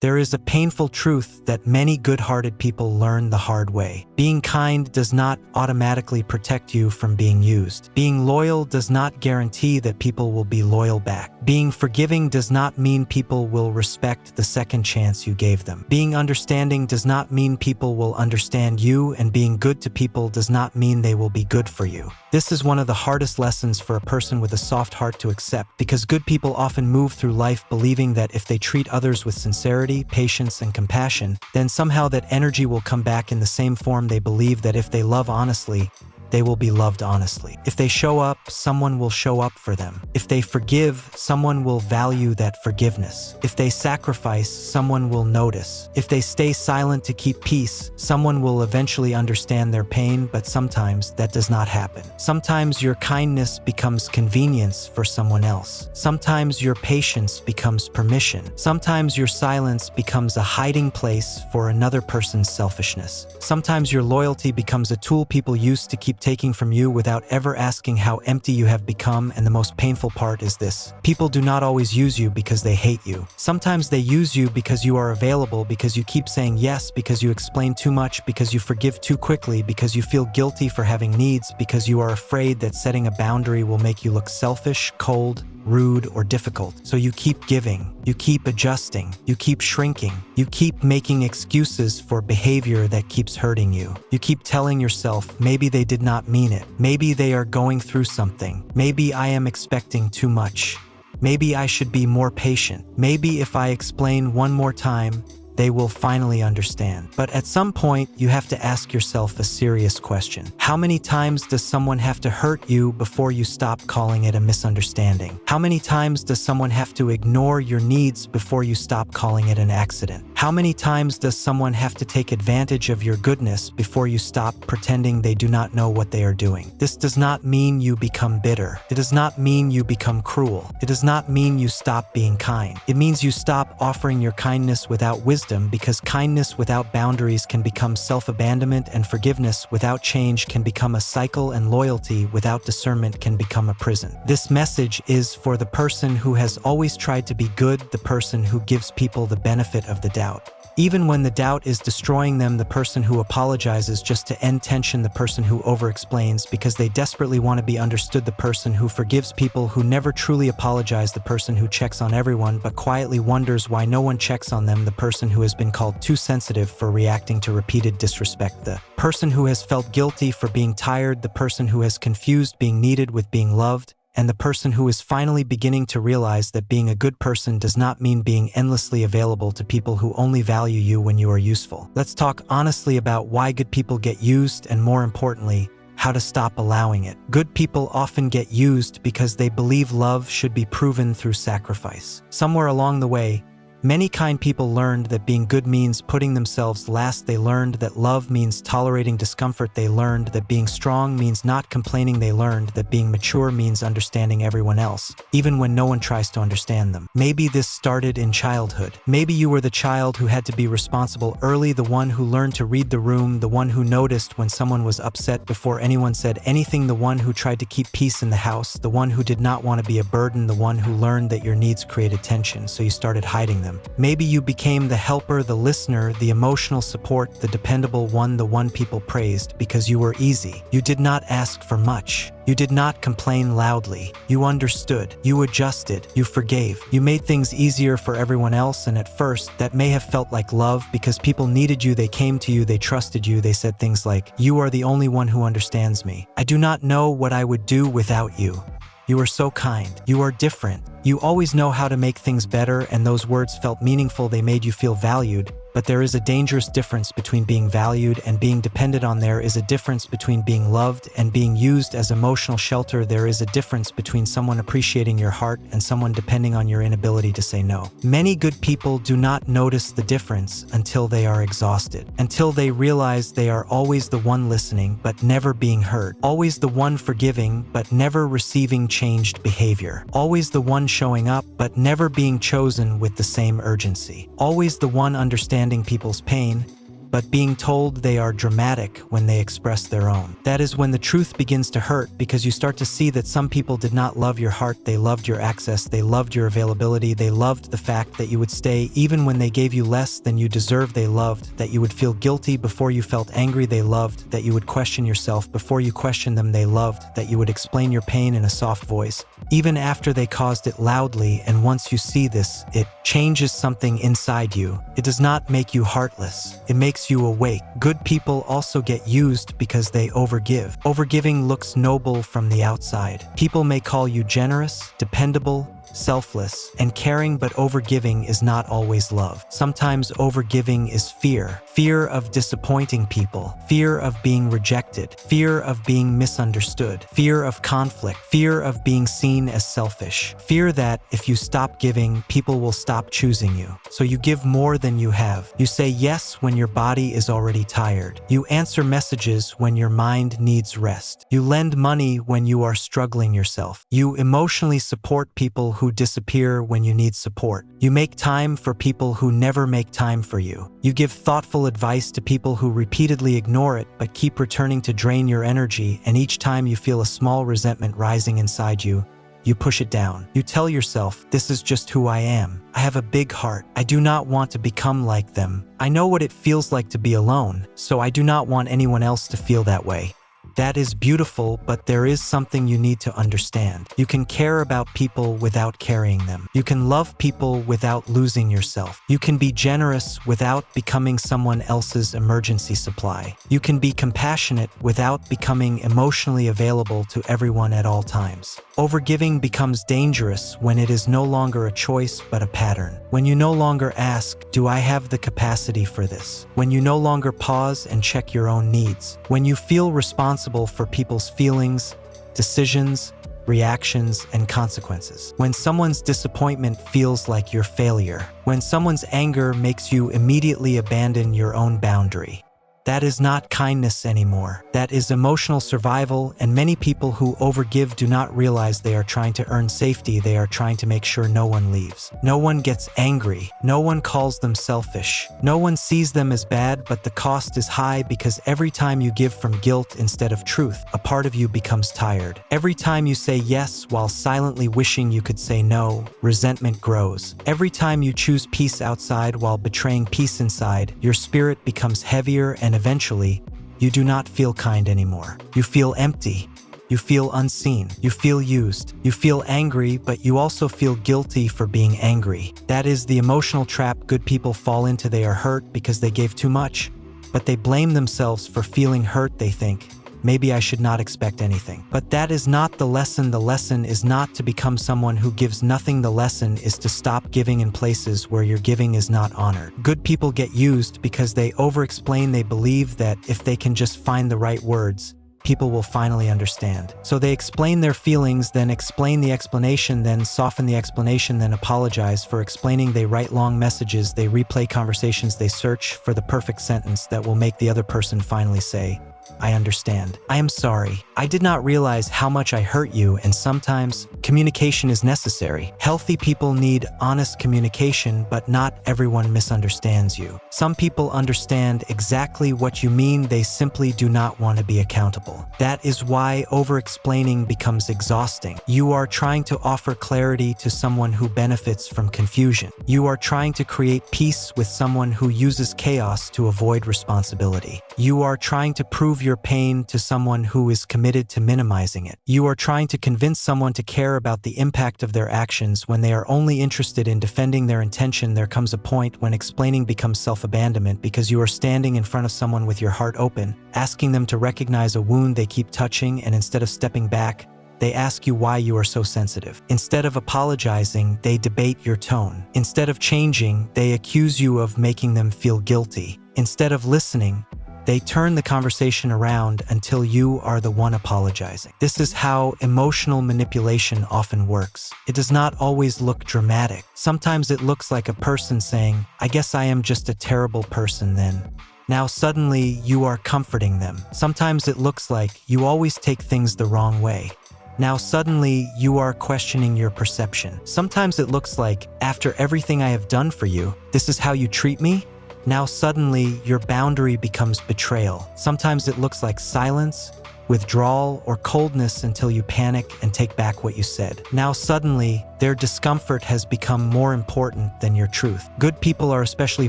There is a painful truth that many good-hearted people learn the hard way. Being kind does not automatically protect you from being used. Being loyal does not guarantee that people will be loyal back. Being forgiving does not mean people will respect the second chance you gave them. Being understanding does not mean people will understand you, and being good to people does not mean they will be good for you. This is one of the hardest lessons for a person with a soft heart to accept, because good people often move through life believing that if they treat others with sincerity, patience, and compassion, then somehow that energy will come back in the same form. They believe that if they love honestly, they will be loved honestly. If they show up, someone will show up for them. If they forgive, someone will value that forgiveness. If they sacrifice, someone will notice. If they stay silent to keep peace, someone will eventually understand their pain, but sometimes that does not happen. Sometimes your kindness becomes convenience for someone else. Sometimes your patience becomes permission. Sometimes your silence becomes a hiding place for another person's selfishness. Sometimes your loyalty becomes a tool people use to keep taking from you without ever asking how empty you have become. And the most painful part is this: people do not always use you because they hate you. Sometimes they use you because you are available, because you keep saying yes, because you explain too much, because you forgive too quickly, because you feel guilty for having needs, because you are afraid that setting a boundary will make you look selfish, cold, rude, or difficult. So you keep giving, you keep adjusting, you keep shrinking, you keep making excuses for behavior that keeps hurting you. You keep telling yourself, maybe they did not mean it. Maybe they are going through something. Maybe I am expecting too much. Maybe I should be more patient. Maybe if I explain one more time, they will finally understand. But at some point, you have to ask yourself a serious question. How many times does someone have to hurt you before you stop calling it a misunderstanding? How many times does someone have to ignore your needs before you stop calling it an accident? How many times does someone have to take advantage of your goodness before you stop pretending they do not know what they are doing? This does not mean you become bitter. It does not mean you become cruel. It does not mean you stop being kind. It means you stop offering your kindness without wisdom, because kindness without boundaries can become self-abandonment, and forgiveness without change can become a cycle, and loyalty without discernment can become a prison. This message is for the person who has always tried to be good, the person who gives people the benefit of the doubt. Even when the doubt is destroying them, the person who apologizes just to end tension, the person who over-explains because they desperately want to be understood, the person who forgives people who never truly apologize, the person who checks on everyone but quietly wonders why no one checks on them, the person who has been called too sensitive for reacting to repeated disrespect, the person who has felt guilty for being tired, the person who has confused being needed with being loved, and the person who is finally beginning to realize that being a good person does not mean being endlessly available to people who only value you when you are useful. Let's talk honestly about why good people get used, and more importantly, how to stop allowing it. Good people often get used because they believe love should be proven through sacrifice. Somewhere along the way, many kind people learned that being good means putting themselves last. They learned that love means tolerating discomfort. They learned that being strong means not complaining. They learned that being mature means understanding everyone else, even when no one tries to understand them. Maybe this started in childhood. Maybe you were the child who had to be responsible early, the one who learned to read the room, the one who noticed when someone was upset before anyone said anything, the one who tried to keep peace in the house, the one who did not want to be a burden, the one who learned that your needs created tension, so you started hiding them. Maybe you became the helper, the listener, the emotional support, the dependable one, the one people praised because you were easy. You did not ask for much. You did not complain loudly. You understood. You adjusted. You forgave. You made things easier for everyone else, and at first, that may have felt like love because people needed you, they came to you, they trusted you, they said things like, "You are the only one who understands me. I do not know what I would do without you. You are so kind. You are different. You always know how to make things better," and those words felt meaningful. They made you feel valued. But there is a dangerous difference between being valued and being depended on. There is a difference between being loved and being used as emotional shelter. There is a difference between someone appreciating your heart and someone depending on your inability to say no. Many good people do not notice the difference until they are exhausted, until they realize they are always the one listening but never being heard, always the one forgiving but never receiving changed behavior, always the one showing up but never being chosen with the same urgency, always the one understanding people's pain but being told they are dramatic when they express their own. That is when the truth begins to hurt, because you start to see that some people did not love your heart, they loved your access, they loved your availability, they loved the fact that you would stay even when they gave you less than you deserved, they loved that you would feel guilty before you felt angry, they loved that you would question yourself before you questioned them, they loved that you would explain your pain in a soft voice, even after they caused it loudly. And once you see this, it changes something inside you. It does not make you heartless, it makes you awake. Good people also get used because they overgive. Overgiving looks noble from the outside. People may call you generous, dependable, selfless, and caring, but overgiving is not always love. Sometimes overgiving is fear. Fear of disappointing people, fear of being rejected, fear of being misunderstood, fear of conflict, fear of being seen as selfish, fear that if you stop giving, people will stop choosing you. So you give more than you have. You say yes when your body is already tired. You answer messages when your mind needs rest. You lend money when you are struggling yourself. You emotionally support people who disappear when you need support. You make time for people who never make time for you. You give thoughtful advice to people who repeatedly ignore it but keep returning to drain your energy, and each time you feel a small resentment rising inside you, you push it down. You tell yourself, this is just who I am. I have a big heart. I do not want to become like them. I know what it feels like to be alone, so I do not want anyone else to feel that way. That is beautiful, but there is something you need to understand. You can care about people without carrying them. You can love people without losing yourself. You can be generous without becoming someone else's emergency supply. You can be compassionate without becoming emotionally available to everyone at all times. Overgiving becomes dangerous when it is no longer a choice but a pattern. When you no longer ask, do I have the capacity for this? When you no longer pause and check your own needs. When you feel responsible for people's feelings, decisions, reactions, and consequences. When someone's disappointment feels like your failure. When someone's anger makes you immediately abandon your own boundary. That is not kindness anymore. That is emotional survival, and many people who overgive do not realize they are trying to earn safety. They are trying to make sure no one leaves. No one gets angry. No one calls them selfish. No one sees them as bad, but the cost is high, because every time you give from guilt instead of truth, a part of you becomes tired. Every time you say yes while silently wishing you could say no, resentment grows. Every time you choose peace outside while betraying peace inside, your spirit becomes heavier, and eventually, you do not feel kind anymore. You feel empty. You feel unseen. You feel used. You feel angry, but you also feel guilty for being angry. That is the emotional trap good people fall into. They are hurt because they gave too much, but they blame themselves for feeling hurt. They think, maybe I should not expect anything. But that is not the lesson. The lesson is not to become someone who gives nothing. The lesson is to stop giving in places where your giving is not honored. Good people get used because they over-explain. They believe that if they can just find the right words, people will finally understand. So they explain their feelings, then explain the explanation, then soften the explanation, then apologize for explaining. They write long messages, they replay conversations, they search for the perfect sentence that will make the other person finally say, I understand. I am sorry. I did not realize how much I hurt you, and sometimes communication is necessary. Healthy people need honest communication, but not everyone misunderstands you. Some people understand exactly what you mean. They simply do not want to be accountable. That is why over-explaining becomes exhausting. You are trying to offer clarity to someone who benefits from confusion. You are trying to create peace with someone who uses chaos to avoid responsibility. You are trying to prove your pain to someone who is committed to minimizing it. You are trying to convince someone to care about the impact of their actions when they are only interested in defending their intention. There comes a point when explaining becomes self-abandonment, because you are standing in front of someone with your heart open, asking them to recognize a wound they keep touching, and instead of stepping back, they ask you why you are so sensitive. Instead of apologizing, they debate your tone. Instead of changing, they accuse you of making them feel guilty. Instead of listening, they turn the conversation around until you are the one apologizing. This is how emotional manipulation often works. It does not always look dramatic. Sometimes it looks like a person saying, I guess I am just a terrible person then. Now suddenly you are comforting them. Sometimes it looks like you always take things the wrong way. Now suddenly you are questioning your perception. Sometimes it looks like, after everything I have done for you, this is how you treat me? Now suddenly, your boundary becomes betrayal. Sometimes it looks like silence, withdrawal, or coldness until you panic and take back what you said. Now suddenly, their discomfort has become more important than your truth. Good people are especially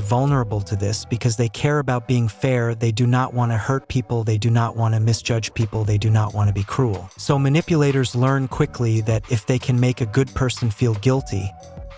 vulnerable to this because they care about being fair, they do not want to hurt people, they do not want to misjudge people, they do not want to be cruel. So manipulators learn quickly that if they can make a good person feel guilty,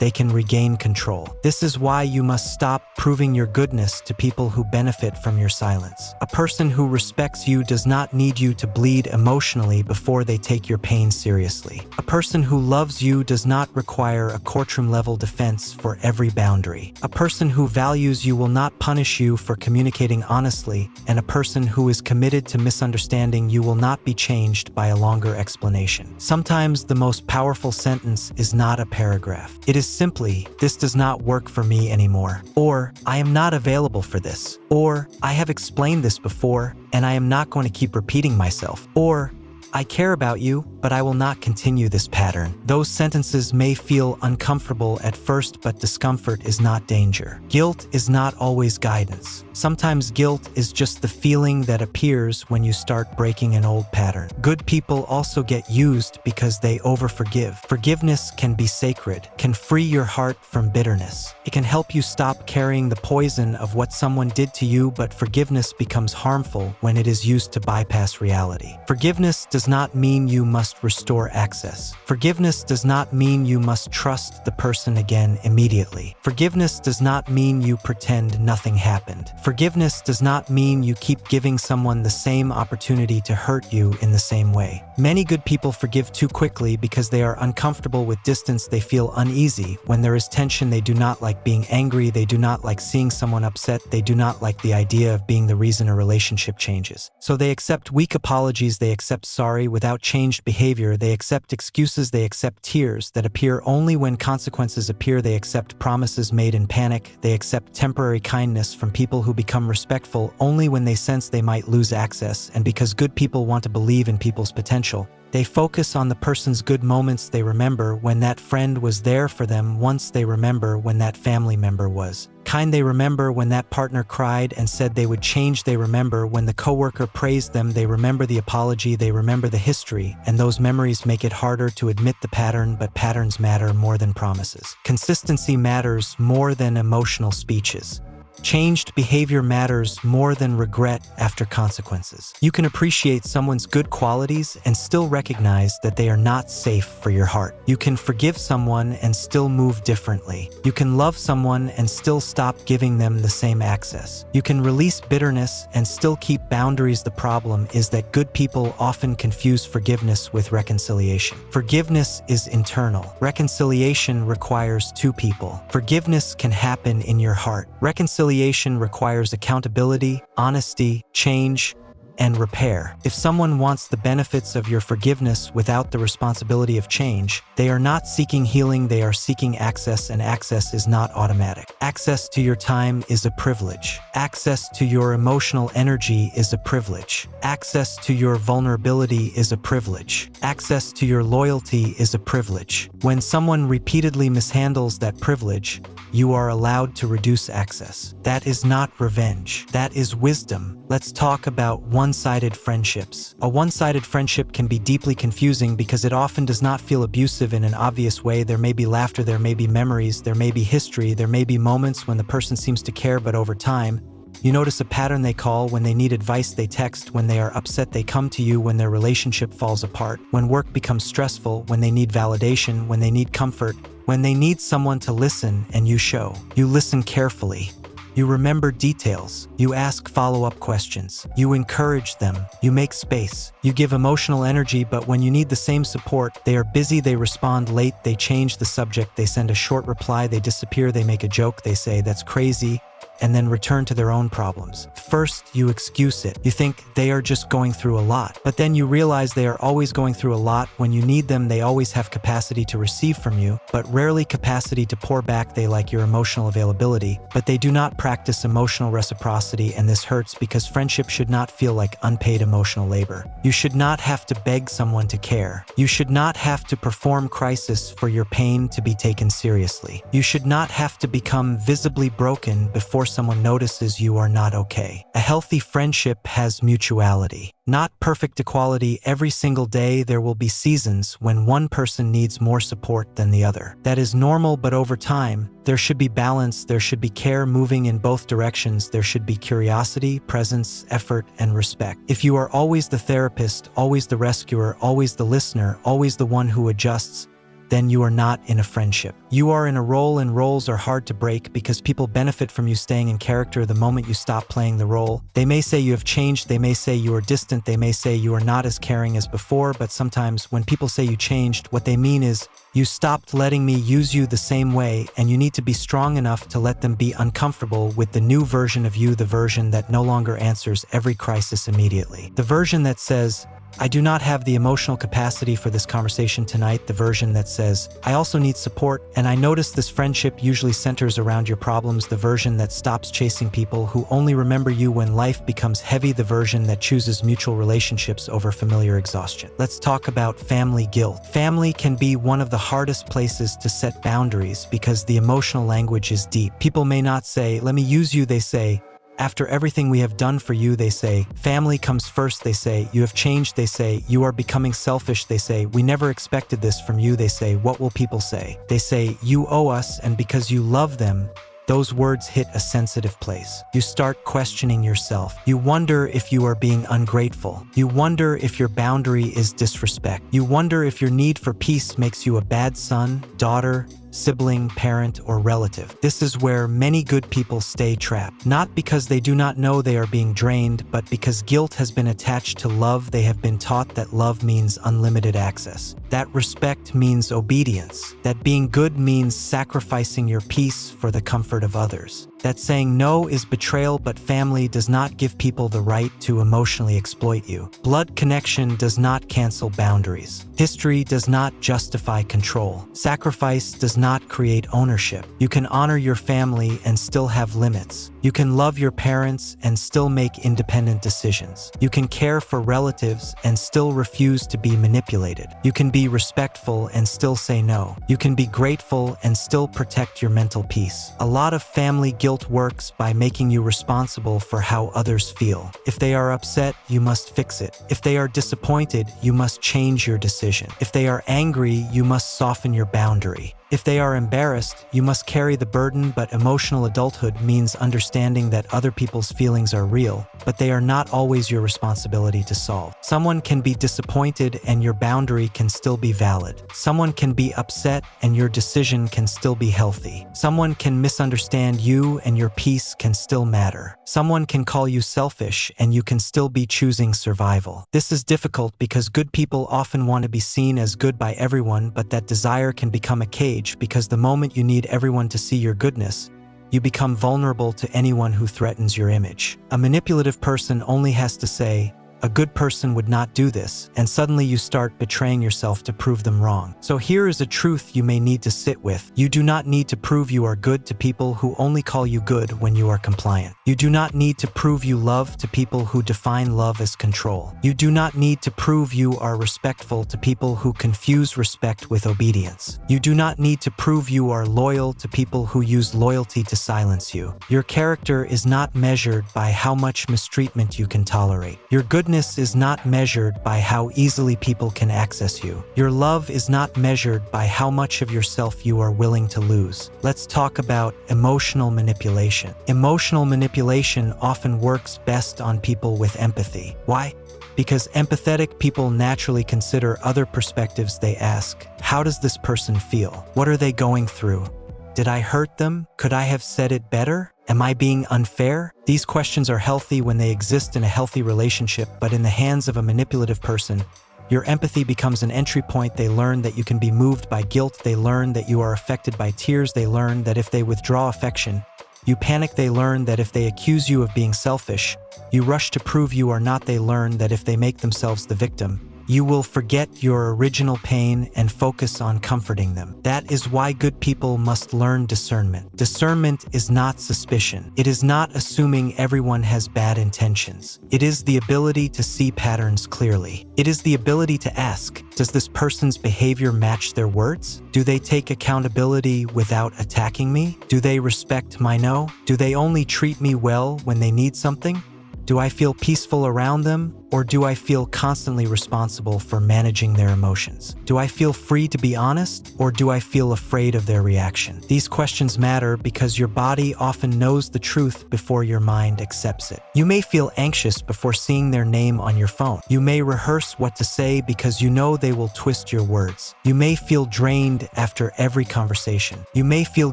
they can regain control. This is why you must stop proving your goodness to people who benefit from your silence. A person who respects you does not need you to bleed emotionally before they take your pain seriously. A person who loves you does not require a courtroom-level defense for every boundary. A person who values you will not punish you for communicating honestly, and a person who is committed to misunderstanding you will not be changed by a longer explanation. Sometimes the most powerful sentence is not a paragraph. It is simply, "This does not work for me anymore," or "I am not available for this," or "I have explained this before, and I am not going to keep repeating myself," or "I care about you, but I will not continue this pattern." Those sentences may feel uncomfortable at first, but discomfort is not danger. Guilt is not always guidance. Sometimes guilt is just the feeling that appears when you start breaking an old pattern. Good people also get used because they overforgive. Forgiveness can be sacred, can free your heart from bitterness. It can help you stop carrying the poison of what someone did to you, but forgiveness becomes harmful when it is used to bypass reality. Forgiveness does not mean you must restore access. Forgiveness does not mean you must trust the person again immediately. Forgiveness does not mean you pretend nothing happened. Forgiveness does not mean you keep giving someone the same opportunity to hurt you in the same way. Many good people forgive too quickly because they are uncomfortable with distance. They feel uneasy. When there is tension, they do not like being angry. They do not like seeing someone upset. They do not like the idea of being the reason a relationship changes. So they accept weak apologies. They accept sorry without changed behavior. They accept excuses. They accept tears that appear only when consequences appear. They accept promises made in panic. They accept temporary kindness from people who become respectful only when they sense they might lose access. And because good people want to believe in people's potential, they focus on the person's good moments. They remember when that friend was there for them once. They remember when that family member was kind. They remember when that partner cried and said they would change. They remember when the coworker praised them. They remember the apology. They remember the history. And those memories make it harder to admit the pattern, but patterns matter more than promises. Consistency matters more than emotional speeches. Changed behavior matters more than regret after consequences. You can appreciate someone's good qualities and still recognize that they are not safe for your heart. You can forgive someone and still move differently. You can love someone and still stop giving them the same access. You can release bitterness and still keep boundaries. The problem is that good people often confuse forgiveness with reconciliation. Forgiveness is internal. Reconciliation requires two people. Forgiveness can happen in your heart. Reconciliation requires accountability, honesty, change, and repair. If someone wants the benefits of your forgiveness without the responsibility of change, they are not seeking healing, they are seeking access, and access is not automatic. Access to your time is a privilege. Access to your emotional energy is a privilege. Access to your vulnerability is a privilege. Access to your loyalty is a privilege. When someone repeatedly mishandles that privilege, you are allowed to reduce access. That is not revenge. That is wisdom. Let's talk about one-sided friendships. A one-sided friendship can be deeply confusing because it often does not feel abusive in an obvious way. There may be laughter, there may be memories, there may be history, there may be moments when the person seems to care, but over time, you notice a pattern. They call when they need advice, they text when they are upset, they come to you when their relationship falls apart, when work becomes stressful, when they need validation, when they need comfort, when they need someone to listen, and you show. You listen carefully. You remember details. You ask follow-up questions. You encourage them. You make space. You give emotional energy, but when you need the same support, they are busy, they respond late, they change the subject, they send a short reply, they disappear, they make a joke, they say, "That's crazy," and then return to their own problems. First, you excuse it. You think they are just going through a lot. But then you realize they are always going through a lot. When you need them, they always have capacity to receive from you, but rarely capacity to pour back. They like your emotional availability, but they do not practice emotional reciprocity, and this hurts because friendship should not feel like unpaid emotional labor. You should not have to beg someone to care. You should not have to perform crisis for your pain to be taken seriously. You should not have to become visibly broken before someone notices you are not okay. A healthy friendship has mutuality. Not perfect equality. Every single day there will be seasons when one person needs more support than the other. That is normal, but over time, there should be balance, there should be care moving in both directions, there should be curiosity, presence, effort, and respect. If you are always the therapist, always the rescuer, always the listener, always the one who adjusts, then you are not in a friendship. You are in a role, and roles are hard to break because people benefit from you staying in character the moment you stop playing the role. They may say you have changed, they may say you are distant, they may say you are not as caring as before, but sometimes when people say you changed, what they mean is, you stopped letting me use you the same way, and you need to be strong enough to let them be uncomfortable with the new version of you, the version that no longer answers every crisis immediately. The version that says, I do not have the emotional capacity for this conversation tonight. The version that says, I also need support, and I notice this friendship usually centers around your problems. The version that stops chasing people who only remember you when life becomes heavy. The version that chooses mutual relationships over familiar exhaustion. Let's talk about family guilt. Family can be one of the hardest places to set boundaries because the emotional language is deep. People may not say, let me use you. They say, after everything we have done for you, they say, family comes first, they say, you have changed, they say, you are becoming selfish, they say, we never expected this from you, they say, what will people say? They say, you owe us, and because you love them, those words hit a sensitive place. You start questioning yourself. You wonder if you are being ungrateful. You wonder if your boundary is disrespect. You wonder if your need for peace makes you a bad son, daughter, sibling, parent, or relative. This is where many good people stay trapped. Not because they do not know they are being drained, but because guilt has been attached to love. They have been taught that love means unlimited access, that respect means obedience, that being good means sacrificing your peace for the comfort of others, that saying no is betrayal. But family does not give people the right to emotionally exploit you. Blood connection does not cancel boundaries. History does not justify control. Sacrifice does not create ownership. You can honor your family and still have limits. You can love your parents and still make independent decisions. You can care for relatives and still refuse to be manipulated. You can be respectful and still say no. You can be grateful and still protect your mental peace. A lot of family guilt works by making you responsible for how others feel. If they are upset, you must fix it. If they are disappointed, you must change your decision. If they are angry, you must soften your boundary. If they are embarrassed, you must carry the burden. But emotional adulthood means understanding that other people's feelings are real, but they are not always your responsibility to solve. Someone can be disappointed and your boundary can still be valid. Someone can be upset and your decision can still be healthy. Someone can misunderstand you and your peace can still matter. Someone can call you selfish and you can still be choosing survival. This is difficult because good people often want to be seen as good by everyone, but that desire can become a cage because the moment you need everyone to see your goodness, you become vulnerable to anyone who threatens your image. A manipulative person only has to say, a good person would not do this, and suddenly you start betraying yourself to prove them wrong. So here is a truth you may need to sit with. You do not need to prove you are good to people who only call you good when you are compliant. You do not need to prove you love to people who define love as control. You do not need to prove you are respectful to people who confuse respect with obedience. You do not need to prove you are loyal to people who use loyalty to silence you. Your character is not measured by how much mistreatment you can tolerate. Your goodness is not measured by how easily people can access you. Your love is not measured by how much of yourself you are willing to lose. Let's talk about emotional manipulation. Emotional manipulation often works best on people with empathy. Why? Because empathetic people naturally consider other perspectives. They ask, how does this person feel? What are they going through? Did I hurt them? Could I have said it better? Am I being unfair? These questions are healthy when they exist in a healthy relationship, but in the hands of a manipulative person, your empathy becomes an entry point. They learn that you can be moved by guilt. They learn that you are affected by tears. They learn that if they withdraw affection, you panic. They learn that if they accuse you of being selfish, you rush to prove you are not. They learn that if they make themselves the victim, You will forget your original pain and focus on comforting them. That is why good people must learn discernment. Discernment is not suspicion. It is not assuming everyone has bad intentions. It is the ability to see patterns clearly. It is the ability to ask, does this person's behavior match their words? Do they take accountability without attacking me? Do they respect my no? Do they only treat me well when they need something? Do I feel peaceful around them, or do I feel constantly responsible for managing their emotions? Do I feel free to be honest, or do I feel afraid of their reaction? These questions matter because your body often knows the truth before your mind accepts it. You may feel anxious before seeing their name on your phone. You may rehearse what to say because you know they will twist your words. You may feel drained after every conversation. You may feel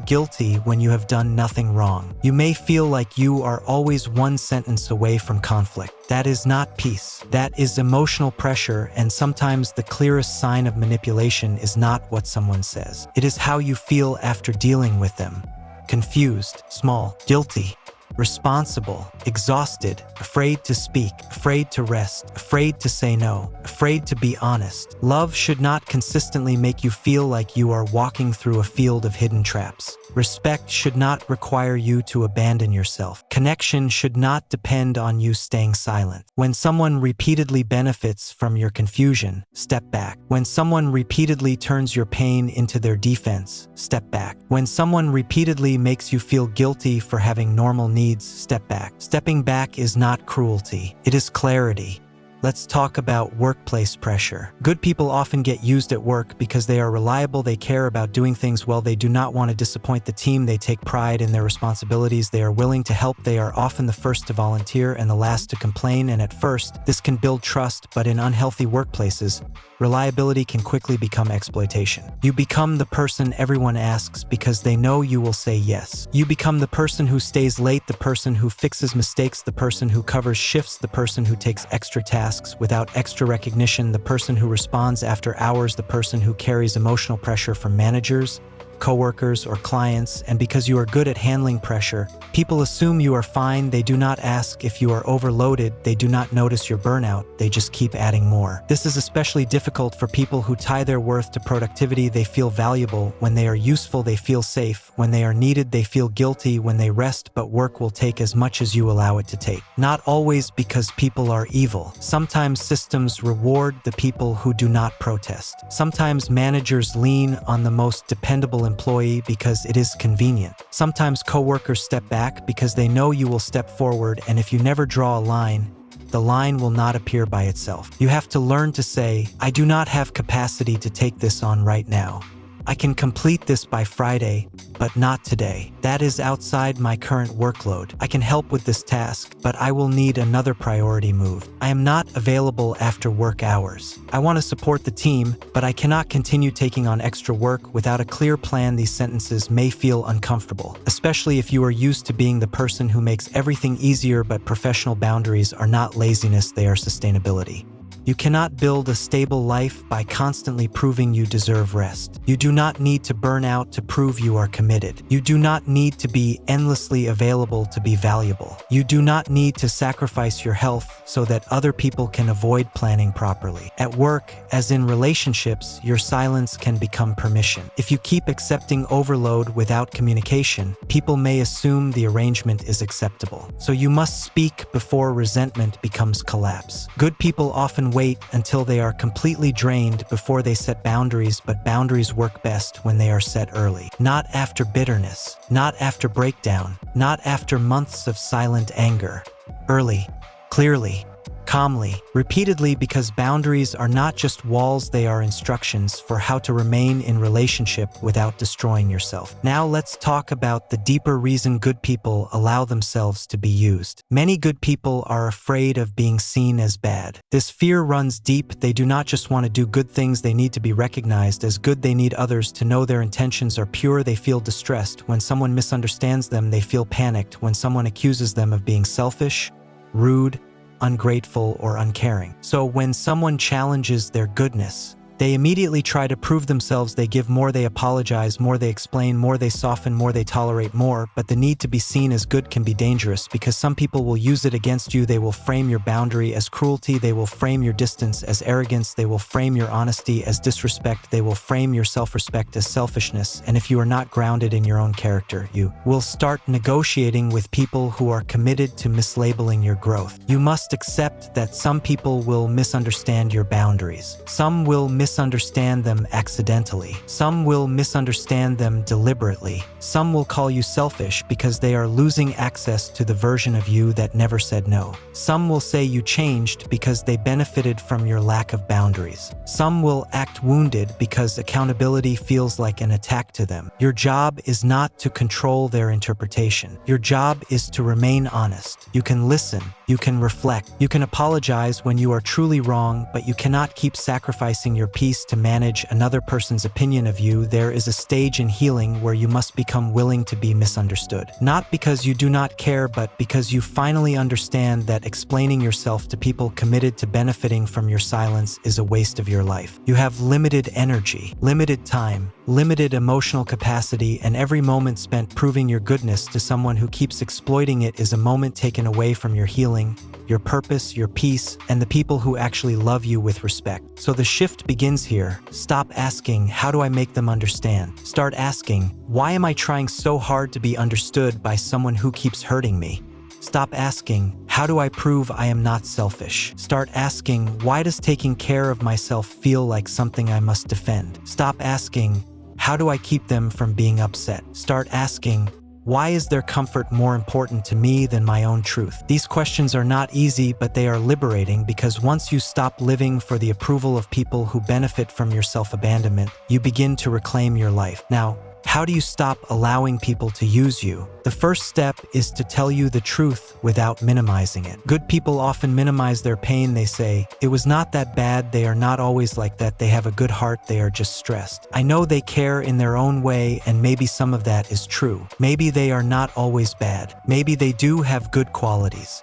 guilty when you have done nothing wrong. You may feel like you are always one sentence away from conflict. That is not peace. That is emotional pressure, and sometimes the clearest sign of manipulation is not what someone says. It is how you feel after dealing with them. Confused, small, guilty, responsible, exhausted, afraid to speak, afraid to rest, afraid to say no, afraid to be honest. Love should not consistently make you feel like you are walking through a field of hidden traps. Respect should not require you to abandon yourself. Connection should not depend on you staying silent. When someone repeatedly benefits from your confusion, step back. When someone repeatedly turns your pain into their defense, step back. When someone repeatedly makes you feel guilty for having normal needs, step back. Stepping back is not cruelty. It is clarity. Let's talk about workplace pressure. Good people often get used at work because they are reliable, they care about doing things well, they do not want to disappoint the team, they take pride in their responsibilities, they are willing to help, they are often the first to volunteer and the last to complain, and at first, this can build trust, but in unhealthy workplaces, reliability can quickly become exploitation. You become the person everyone asks because they know you will say yes. You become the person who stays late, the person who fixes mistakes, the person who covers shifts, the person who takes extra tasks without extra recognition, the person who responds after hours, the person who carries emotional pressure from managers, coworkers, or clients, and because you are good at handling pressure, people assume you are fine. They do not ask if you are overloaded. They do not notice your burnout. They just keep adding more. This is especially difficult for people who tie their worth to productivity. They feel valuable. When they are useful, they feel safe. When they are needed, they feel guilty. When they rest, but work will take as much as you allow it to take. Not always because people are evil. Sometimes systems reward the people who do not protest. Sometimes managers lean on the most dependable employee because it is convenient. Sometimes coworkers step back because they know you will step forward, and if you never draw a line, the line will not appear by itself. You have to learn to say, I do not have capacity to take this on right now. I can complete this by Friday, but not today. That is outside my current workload. I can help with this task, but I will need another priority moved. I am not available after work hours. I want to support the team, but I cannot continue taking on extra work without a clear plan. These sentences may feel uncomfortable, especially if you are used to being the person who makes everything easier, but professional boundaries are not laziness, they are sustainability. You cannot build a stable life by constantly proving you deserve rest. You do not need to burn out to prove you are committed. You do not need to be endlessly available to be valuable. You do not need to sacrifice your health so that other people can avoid planning properly. At work, as in relationships, your silence can become permission. If you keep accepting overload without communication, people may assume the arrangement is acceptable. So you must speak before resentment becomes collapse. Good people often wait until they are completely drained before they set boundaries, but boundaries work best when they are set early. Not after bitterness, not after breakdown, not after months of silent anger. Early, clearly, calmly, repeatedly, because boundaries are not just walls, they are instructions for how to remain in relationship without destroying yourself. Now let's talk about the deeper reason good people allow themselves to be used. Many good people are afraid of being seen as bad. This fear runs deep. They do not just want to do good things, they need to be recognized as good. They need others to know their intentions are pure. They feel distressed when someone misunderstands them. They feel panicked when someone accuses them of being selfish, rude, ungrateful, or uncaring. So when someone challenges their goodness, They immediately try to prove themselves. They give more, they apologize more, they explain more, they soften more, they tolerate more. But the need to be seen as good can be dangerous because some people will use it against you. They will frame your boundary as cruelty. They will frame your distance as arrogance. They will frame your honesty as disrespect. They will frame your self-respect as selfishness. And if you are not grounded in your own character, you will start negotiating with people who are committed to mislabeling your growth. You must accept that some people will misunderstand your boundaries. Some will misunderstand them accidentally. Some will misunderstand them deliberately. Some will call you selfish because they are losing access to the version of you that never said no. Some will say you changed because they benefited from your lack of boundaries. Some will act wounded because accountability feels like an attack to them. Your job is not to control their interpretation. Your job is to remain honest. You can listen. You can reflect. You can apologize when you are truly wrong, but you cannot keep sacrificing your peace to manage another person's opinion of you. There is a stage in healing where you must become willing to be misunderstood. Not because you do not care, but because you finally understand that explaining yourself to people committed to benefiting from your silence is a waste of your life. You have limited energy, limited time, limited emotional capacity, and every moment spent proving your goodness to someone who keeps exploiting it is a moment taken away from your healing, your purpose, your peace, and the people who actually love you with respect. So the shift begins here. Stop asking, how do I make them understand? Start asking, why am I trying so hard to be understood by someone who keeps hurting me? Stop asking, how do I prove I am not selfish? Start asking, why does taking care of myself feel like something I must defend? Stop asking, how do I keep them from being upset? Start asking, why is their comfort more important to me than my own truth? These questions are not easy, but they are liberating because once you stop living for the approval of people who benefit from your self-abandonment, you begin to reclaim your life. Now, how do you stop allowing people to use you? The first step is to tell you the truth without minimizing it. Good people often minimize their pain. They say, it was not that bad. They are not always like that. They have a good heart. They are just stressed. I know they care in their own way, and maybe some of that is true. Maybe they are not always bad. Maybe they do have good qualities.